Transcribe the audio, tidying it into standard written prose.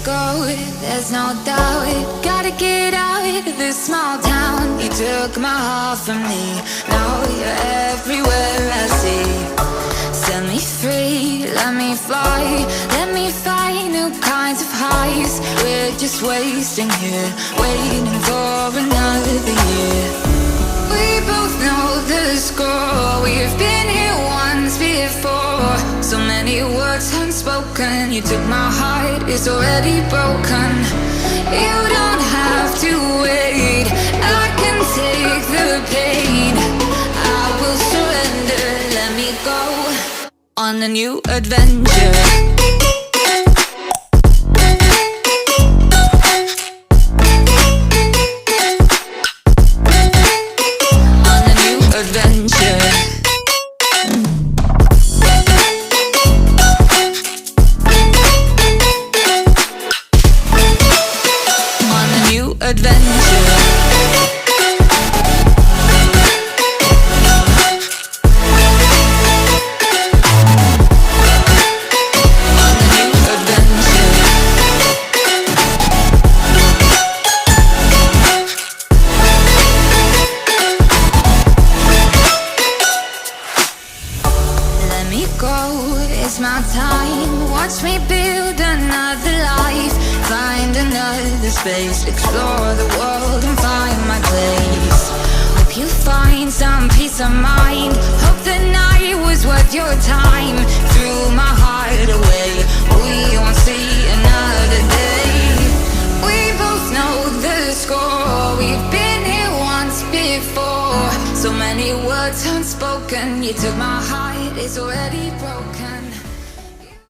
go, there's no doubt. Gotta get out of this small town. You took my heart from me, now you're everywhere I see. Set me free, let me fly, let me find new kinds of highs. We're just wasting here, waiting for another year. We both know the score, we've been here once before. So many words unspoken, you took my heart, it's already broken. You don't have to wait, I can take the pain. I will surrender, let me go on a new adventure. It's my time, watch me build another life. Find another space, explore the world and find my place. Hope you find some peace of mind, hope the night was worth your time. Threw my heart away, we won't see another day. We both know the score, we've been here once before. So many words unspoken, you took my heart, it's already broken.